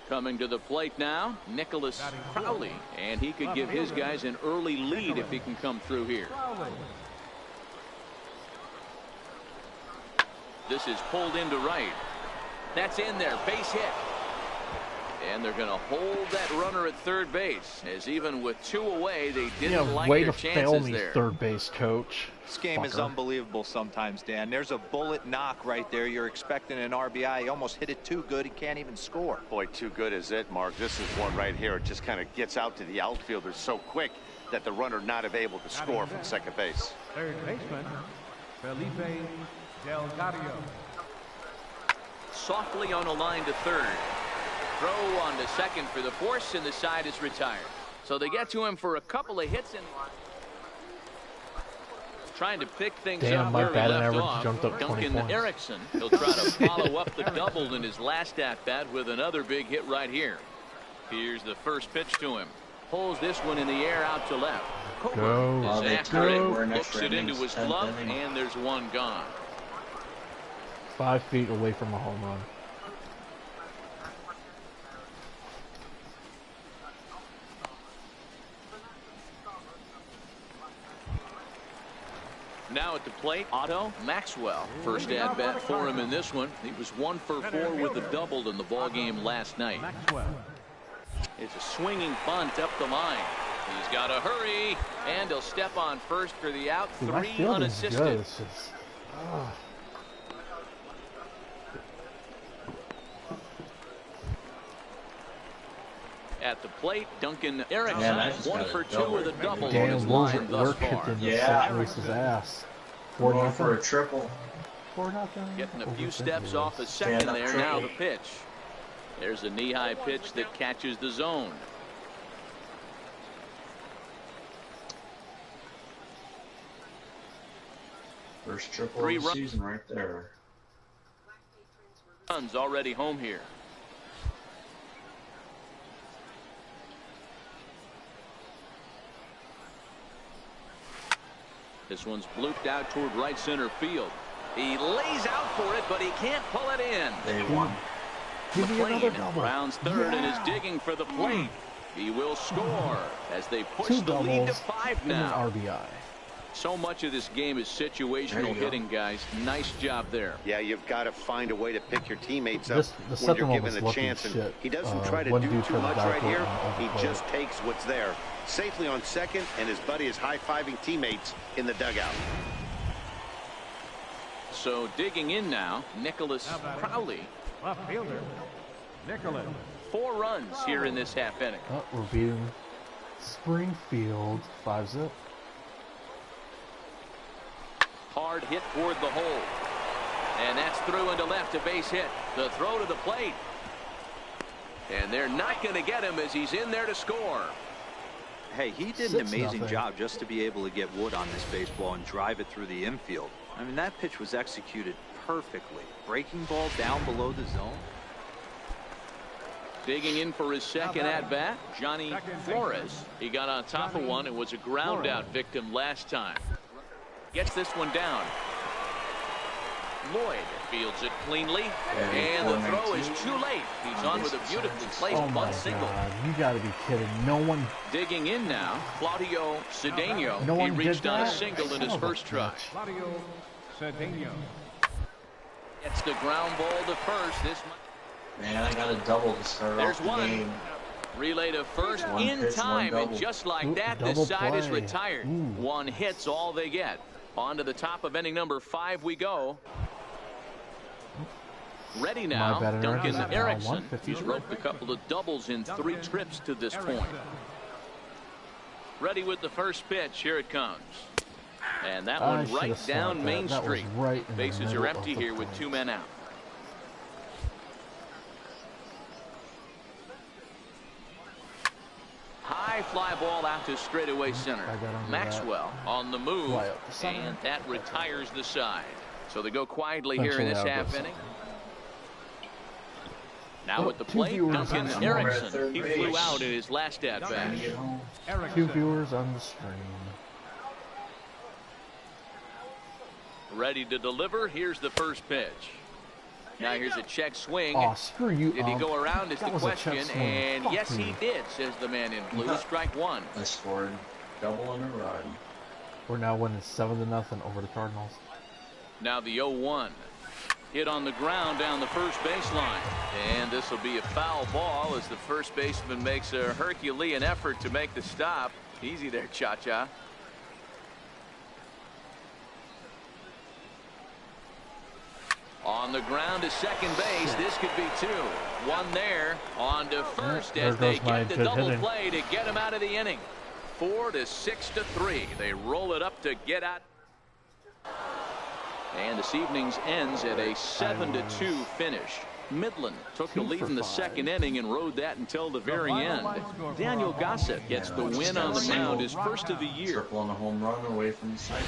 Coming to the plate now, Nicholas Crowley, and he could give his guys an early lead if he can come through here. This is pulled into right. That's in there, base hit. And they're going to hold that runner at third base, as even with 2 away, they didn't like their chances there. Way to fail me, third base coach. This game is unbelievable sometimes, Dan. There's a bullet knock right there. You're expecting an RBI. He almost hit it too good. He can't even score. Boy, too good is it, Mark. This is one right here. It just kind of gets out to the outfielders so quick that the runner not able to score from second base. Third baseman, Felipe Delgado. Softly on a line to third. Throw on to second for the force, and the side is retired. So they get to him for a couple of hits in line. Trying to pick things up where he left off. Jumped up Duncan Erickson. He'll try to follow up the double in his last at-bat with another big hit right here. Here's the first pitch to him. Pulls this one in the air out to left. Coburn is after it, looks it into his glove, and there's one gone. 5 feet away from a home run. Now at the plate, Otto Maxwell. First at bat for him in this one. He was 1 for 4 with a double in the ball game last night. It's a swinging bunt up the line. He's got to hurry, and he'll step on first for the out. 3 unassisted. At the plate, Duncan Erickson, 1 for 2 with a double on his line thus far. Ass. 4 for a triple. 4-0. Getting a few steps off the second there. Now the pitch. There's a knee-high pitch that catches the zone. First triple of the season right there. Runs already home here. This one's blooped out toward right center field. He lays out for it, but he can't pull it in. They won. McLean rounds third and is digging for the plate. He will score as they push the lead to 5 now. RBI. So much of this game is situational hitting, guys. Nice job there. Yeah, you've got to find a way to pick your teammates up when you're given the chance. And he doesn't try to do too much right here. He just takes what's there. Safely on second, and his buddy is high-fiving teammates in the dugout. So digging in now, Nicholas Crowley. Left fielder, Nicholas. 4 runs here in this half inning. We're beating Springfield 5-0. Hard hit toward the hole. And that's through into left, a base hit. The throw to the plate. And they're not going to get him as he's in there to score. Hey, he did an amazing job just to be able to get wood on this baseball and drive it through the infield. I mean, that pitch was executed perfectly. Breaking ball down below the zone. Digging in for his second at-bat, Johnny Flores. He got on top of one. It was a ground-out victim last time. Gets this one down. Lloyd fields it cleanly, and the throw is too late. He's on with a beautifully placed bunt single. You got to be kidding. No one. Digging in now, Claudio Cedeno. No one he reached did on a that? single in his first try. Claudio Cedeno. It's the ground ball to first. This Man, I got a double to start off the game. Relay to first in time, and just like that, the side is retired. One hit's all they get. On to the top of inning number 5 we go. Ready now, Duncan Erickson. He's roped a couple of doubles in 3 trips to this point. Ready with the first pitch. Here it comes. And that one right down Main Street. Bases are empty here with 2 men out. High fly ball out to straightaway center. Maxwell on the move, and that retires the side. So they go quietly here in this half inning. Now with the plate, Duncan Erickson. He flew out in his last at-bat. 2 viewers on the screen. Ready to deliver. Here's the first pitch. Now here's a check swing. Oh, screw you. Did he go around is the question, and yes he did, says the man in blue. Strike 1. I scored double in a run. We're now winning 7-0 over the Cardinals. Now the 0-1. Hit on the ground down the first baseline. And this will be a foul ball as the first baseman makes a Herculean effort to make the stop. Easy there, Cha-Cha. On the ground to second base. This could be 2. 1 there. On to first as they get the double play to get him out of the inning. 4-6-3. They roll it up to get out. And this evening's ends at a 7-2 finish. Midland took the lead in the second inning and rode that until the very end. Daniel Gossett gets the win on the mound, his first of the year. Triple on a home run away from the side.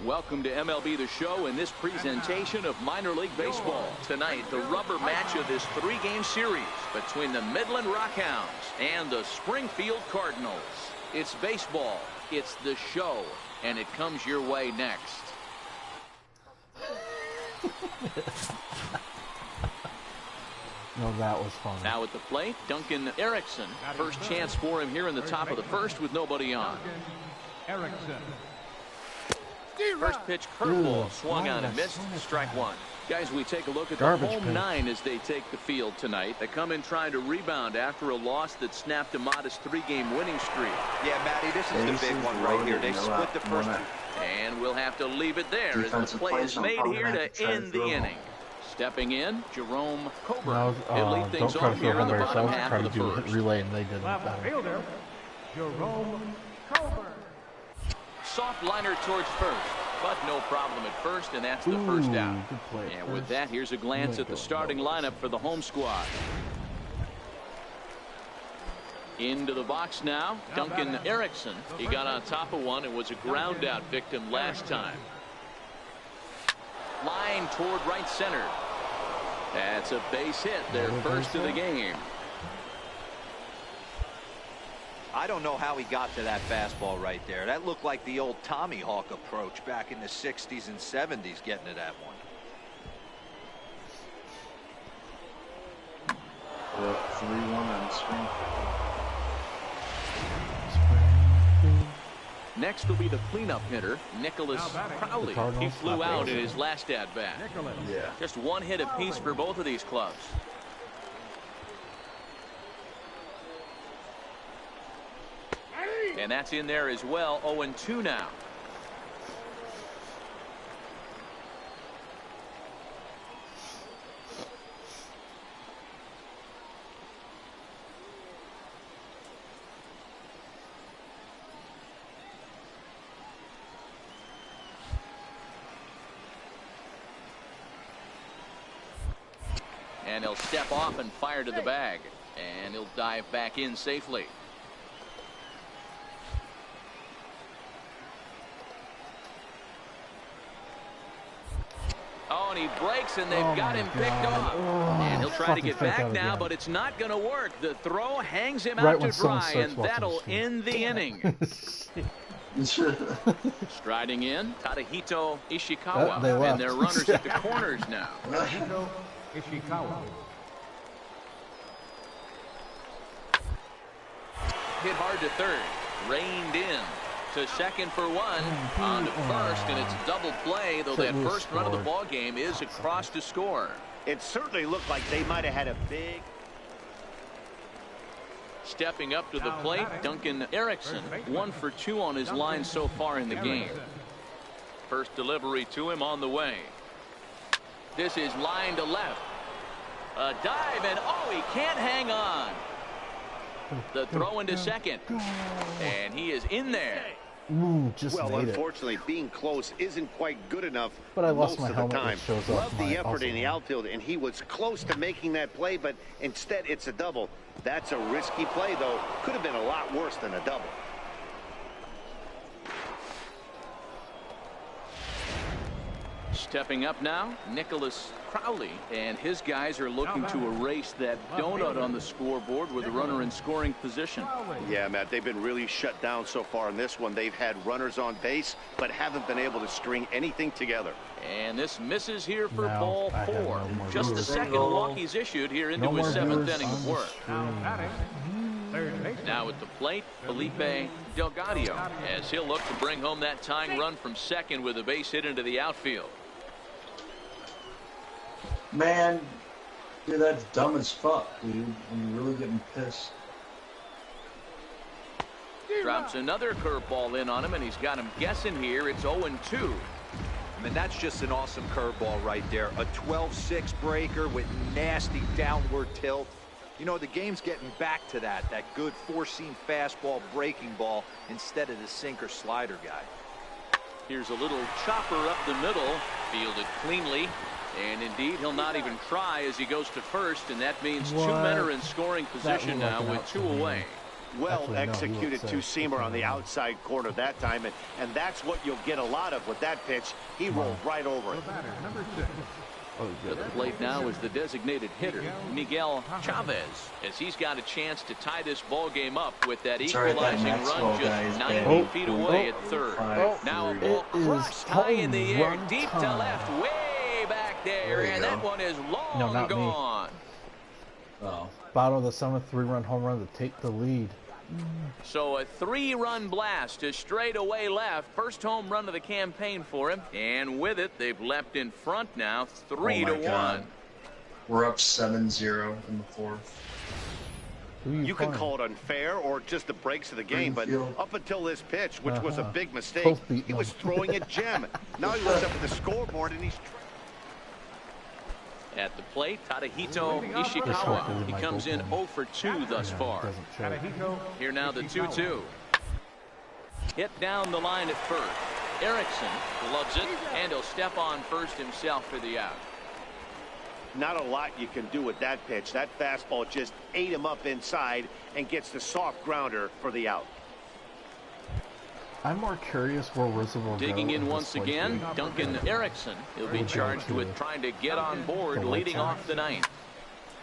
Welcome to MLB The Show in this presentation of minor league baseball. Tonight, the rubber match of this 3-game series between the Midland Rockhounds and the Springfield Cardinals. It's baseball, it's the show, and it comes your way next. No, that was fun. Now at the plate, Duncan Erickson. First chance for him here in the top of the first with nobody on. Erickson. First pitch curveball swung on and missed. Strike 1. Guys, we take a look at the home 9 as they take the field tonight. They come in trying to rebound after a loss that snapped a modest 3-game winning streak. Yeah, Matty, this is the big one right here. They split the first 2. And we'll have to leave it there as the play is made here to end the inning. Stepping in, Jerome Coburn. He'll lead things off here in the bottom half of the first. Relay and they didn't. Left fielder, Jerome Coburn. Soft liner towards first, but no problem at first, and that's the first out. And with that, here's a glance at the starting lineup for the home squad. Into the box now, Duncan Erickson. He got on top of one and was a ground out victim last time. Line toward right center. That's a base hit, their first of the game. I don't know how he got to that fastball right there. That looked like the old Tommy Hawk approach back in the 60s and 70s getting to that one. 3-1 on the screen. Next will be the cleanup hitter, Nicholas Crowley. He flew out in his last at-bat. Yeah. Just 1 hit apiece for both of these clubs. And that's in there as well. 0-2 now. And he'll step off and fire to the bag. And he'll dive back in safely. and he breaks, and they've got him picked off. And he'll try to get back now, but it's not going to work. The throw hangs him out to dry, and that'll end the inning. Striding in, Tadahito Ishikawa, and their runners at the corners now. Tadahito Ishikawa. Hit hard to third, reined in to second for one, on to first, and it's double play, though that first run of the ball game is across to score. It certainly looked like they might have had a big... Stepping up to the plate, Duncan Erickson, 1 for 2 on his line so far in the game. First delivery to him on the way. This is line to left. A dive, and oh, he can't hang on. The throw into second, and he is in there. Ooh, just well, made unfortunately, being close isn't quite good enough but I lost most my of helmet, the time. shows Love the off effort in the outfield, and he was close to making that play, but instead it's a double. That's a risky play, though. Could have been a lot worse than a double. Stepping up now, Nicholas Crowley, and his guys are looking to erase that donut on the scoreboard with a runner in scoring position. Yeah, Matt, they've been really shut down so far in this one. They've had runners on base, but haven't been able to string anything together. And this misses here for ball 4. Just the second walk he's issued here into his 7th inning of work. Now at the plate, Felipe Delgadio, as he'll look to bring home that tying run from second with a base hit into the outfield. Man, dude, that's dumb as fuck, dude. I'm really getting pissed. Drops another curveball in on him, and he's got him guessing here. It's 0-2. I mean, that's just an awesome curveball right there. A 12-6 breaker with nasty downward tilt. You know, the game's getting back to that good four-seam fastball breaking ball instead of the sinker slider guy. Here's a little chopper up the middle, fielded cleanly. And indeed, he'll not even try as he goes to first, and that means 2 men are in scoring position now with 2 away. Well executed two-seamer on the outside corner that time, and that's what you'll get a lot of with that pitch. He rolled right over it. At the plate now is the designated hitter, Miguel Chavez, as he's got a chance to tie this ball game up with that equalizing run just 90 feet away at third. Now a ball crushed high in the air, deep to left, way back there, and that one is long gone. Bottom of the 7th, 3-run home run to take the lead. So a 3-run blast to straightaway left. First home run of the campaign for him, and with it, they've leapt in front now, 3-1. We're up 7-0 in the 4th. You could call it unfair or just the breaks of the game, but up until this pitch, which was a big mistake, he was throwing a gem. Now he looks up at the scoreboard and he's... At the plate, Tadahito Ishikawa. He comes in 0 for 2 thus far. Here now the 2-2. Hit down the line at first. Erickson loves it, and he'll step on first himself for the out. Not a lot you can do with that pitch. That fastball just ate him up inside and gets the soft grounder for the out. I'm more curious where Rizzo will digging in once again, Duncan Erickson. He'll be charged with trying to get on board leading off the 9th.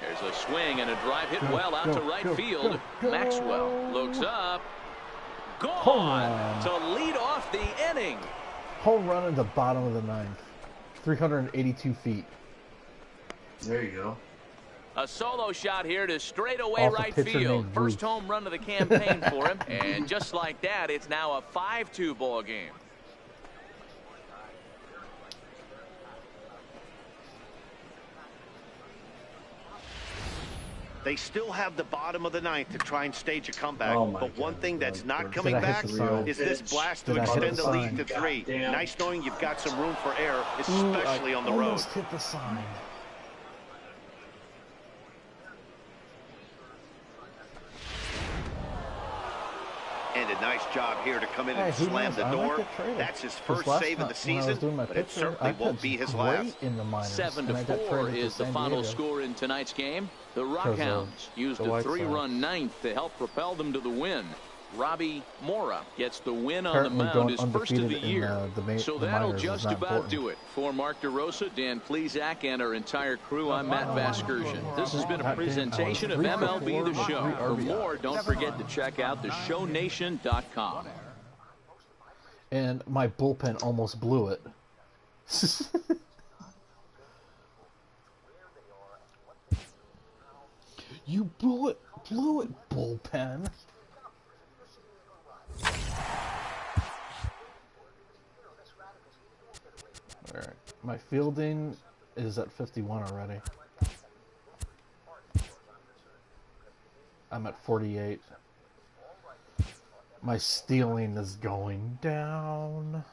There's a swing and a drive hit well out to right field. Maxwell looks up. Gone to lead off the inning. Home run in the bottom of the 9th. 382 feet. There you go. A solo shot here to straightaway right field. First home run of the campaign for him. And just like that, it's now a 5-2 ball game. They still have the bottom of the 9th to try and stage a comeback. But one thing that's not coming back is this blast to extend the lead to 3. Nice knowing you've got some room for error, especially on the road. Almost hit the sign. And a nice job here to come in and slam the door. That's his first save of the season, but it certainly won't be his last. 7-4 is the final score in tonight's game. The Rockhounds used a 3-run 9th to help propel them to the win. Robbie Mora gets the win on the mound, his first of the year. So that'll just about do it. For Mark DeRosa, Dan Plesac, and our entire crew, I'm Matt Vasgersian. This has been a presentation of MLB The Show. For more, don't forget to check out theshownation.com. And my bullpen almost blew it. You blew it, bullpen. Alright, my fielding is at 51 already. I'm at 48. My stealing is going down.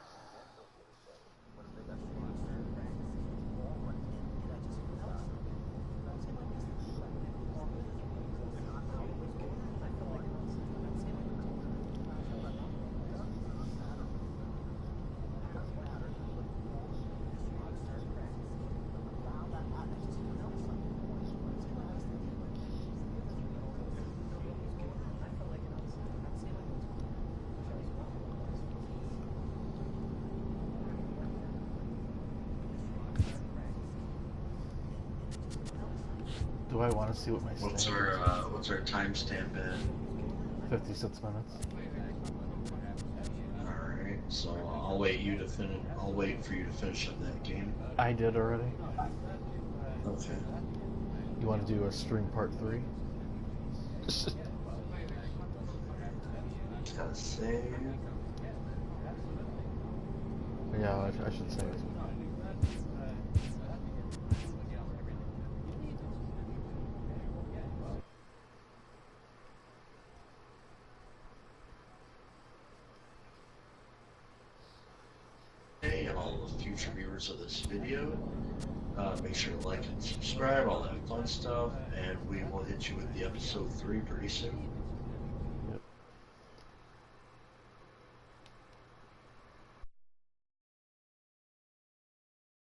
Do I want to see what my what's our timestamp at? 56 minutes. All right, so I'll wait for you to finish up that game. I did already. Okay. You want to do a stream part 3? Gotta save. Yeah, I should save it. And all the future viewers of this video, make sure to like and subscribe, all that fun stuff, and we will hit you with the episode 3 pretty soon.